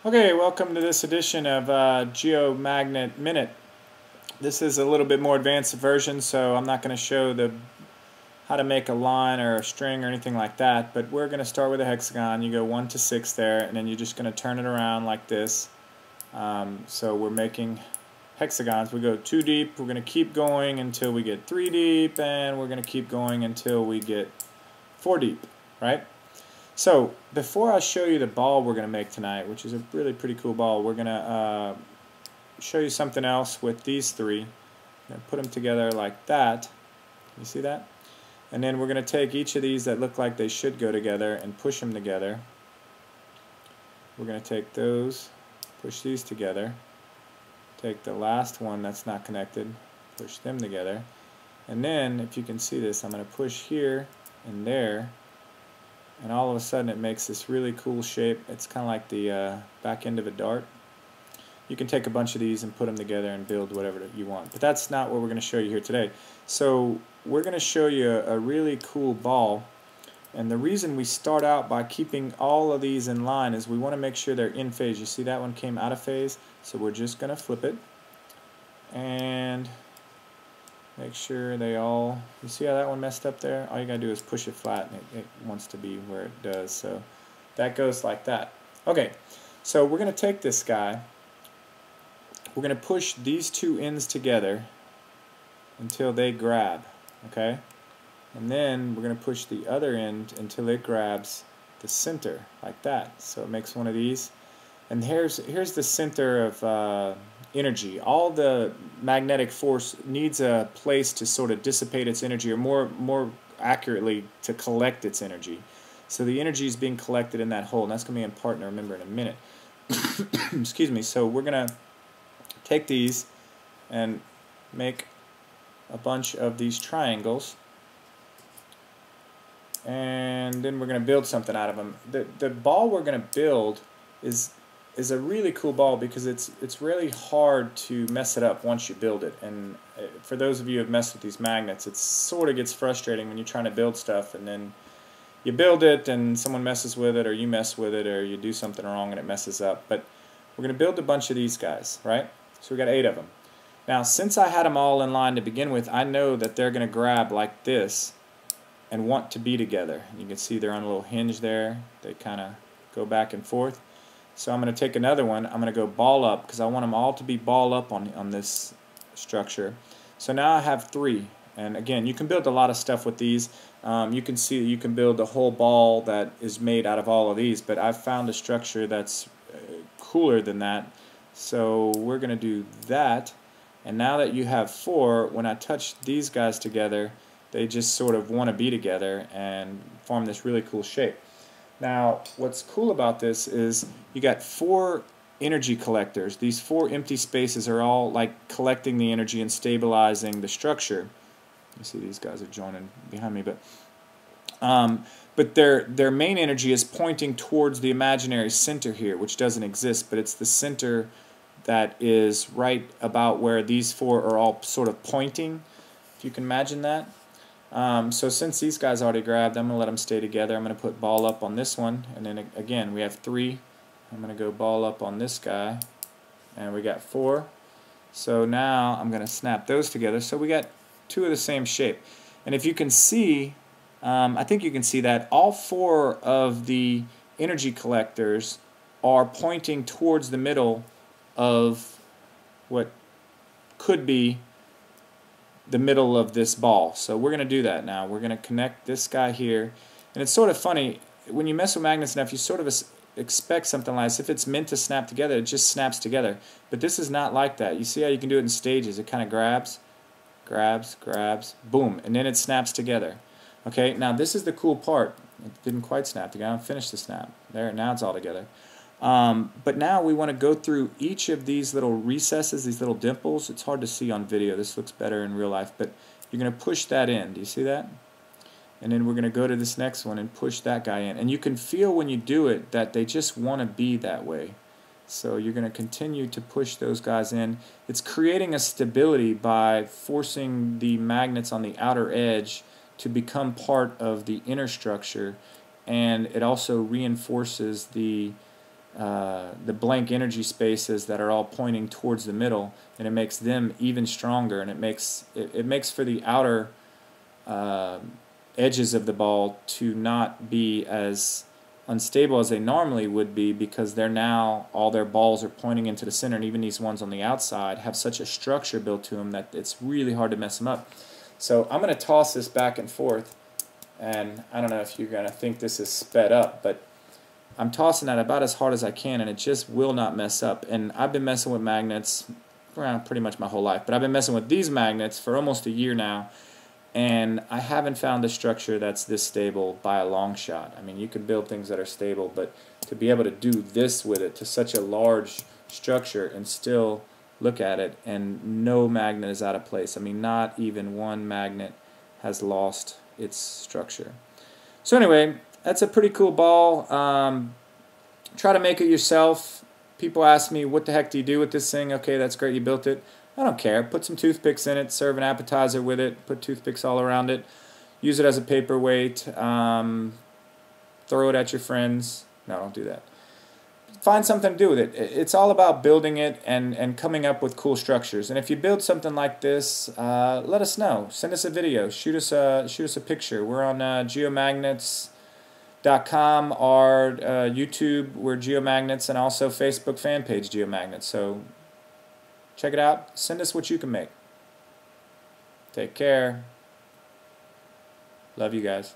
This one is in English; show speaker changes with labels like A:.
A: Okay, welcome to this edition of Geomagnet Minute. This is a little bit more advanced version, so I'm not going to show how to make a line or a string or anything like that, but we're going to start with a hexagon. You go 1 to 6 there, and then you're just going to turn it around like this. So we're making hexagons. We go 2 deep, we're going to keep going until we get 3 deep, and we're going to keep going until we get 4 deep, right? So before I show you the ball we're going to make tonight, which is a really pretty cool ball, we're going to show you something else with these three. I'm going to put them together like that. You see that? And then we're going to take each of these that look like they should go together and push them together. We're going to take those, push these together, take the last one that's not connected, push them together, and then if you can see this, I'm going to push here and there, and all of a sudden it makes this really cool shape. It's kind of like the back end of a dart. You can take a bunch of these and put them together and build whatever you want, but that's not what we're going to show you here today. So we're going to show you a really cool ball, and the reason we start out by keeping all of these in line is we want to make sure they're in phase. You see that one came out of phase, so we're just going to flip it and make sure they all, you see how that one messed up there? All you gotta do is push it flat and it wants to be where it does. So that goes like that. Okay, so we're gonna take this guy, we're gonna push these two ends together until they grab, okay? And then we're gonna push the other end until it grabs the center, like that. So it makes one of these. And here's the center of energy. All the magnetic force needs a place to sort of dissipate its energy, or more accurately, to collect its energy. So the energy is being collected in that hole, and that's going to be important to remember in a minute. Excuse me. So we're going to take these and make a bunch of these triangles, and then we're going to build something out of them. The ball we're going to build is a really cool ball because it's really hard to mess it up once you build it. And for those of you who have messed with these magnets, it sort of gets frustrating when you're trying to build stuff and then you build it and someone messes with it, or you mess with it, or you do something wrong and it messes up. But we're going to build a bunch of these guys, right? So we got 8 of them. Now, since I had them all in line to begin with, I know that they're going to grab like this and want to be together. You can see they're on a little hinge there. They kind of go back and forth. So I'm going to take another one. I'm going to go ball up because I want them all to be ball up on this structure. So now I have 3. And again, you can build a lot of stuff with these. You can see that you can build a whole ball that is made out of all of these. But I've found a structure that's cooler than that. So we're going to do that. And now that you have 4, when I touch these guys together, they just sort of want to be together and form this really cool shape. Now, what's cool about this is you got 4 energy collectors. These 4 empty spaces are all like collecting the energy and stabilizing the structure. You see these guys are joining behind me, but their main energy is pointing towards the imaginary center here, which doesn't exist, but it's the center that is right about where these 4 are all sort of pointing, if you can imagine that. So since these guys already grabbed, I'm going to let them stay together. I'm going to put ball up on this one, and then again we have 3. I'm going to go ball up on this guy, and we got 4. So now I'm going to snap those together. So we got 2 of the same shape. And if you can see, I think you can see that all 4 of the energy collectors are pointing towards the middle of what could be the middle of this ball. So we're going to do that now. We're going to connect this guy here. And it's sort of funny, when you mess with magnets enough, you sort of expect something like this. If it's meant to snap together, it just snaps together. But this is not like that. You see how you can do it in stages. It kind of grabs, boom, and then it snaps together. Okay, now this is the cool part. It didn't quite snap together. I'll finish the snap. There, now it's all together. But now we want to go through each of these little recesses, these little dimples. It's hard to see on video. This looks better in real life, but you're going to push that in. Do you see that? And then we're going to go to this next one and push that guy in. And you can feel when you do it that they just want to be that way. So you're going to continue to push those guys in. It's creating a stability by forcing the magnets on the outer edge to become part of the inner structure, and it also reinforces the the blank energy spaces that are all pointing towards the middle, and it makes them even stronger, and it makes for the outer edges of the ball to not be as unstable as they normally would be, because they're now, all their balls are pointing into the center, and even these ones on the outside have such a structure built to them that it's really hard to mess them up. So I'm going to toss this back and forth, and I don't know if you're going to think this is sped up, but I'm tossing that about as hard as I can, and it just will not mess up. And I've been messing with magnets pretty much my whole life, but I've been messing with these magnets for almost a year now, and I haven't found a structure that's this stable by a long shot. I mean, you can build things that are stable, but to be able to do this with it to such a large structure and still look at it and no magnet is out of place. I mean, not even one magnet has lost its structure. So anyway, that's a pretty cool ball. Try to make it yourself. People ask me, what the heck do you do with this thing? Okay, that's great, you built it. I don't care. Put some toothpicks in it, serve an appetizer with it, put toothpicks all around it, use it as a paperweight, throw it at your friends. No, don't do that. Find something to do with it. It's all about building it and coming up with cool structures. And if you build something like this, let us know. Send us a video. Shoot us a picture. We're on Geomagnets.com, or YouTube, we're Geomagnets, and also Facebook fan page Geomagnets. So check it out. Send us what you can make. Take care. Love you guys.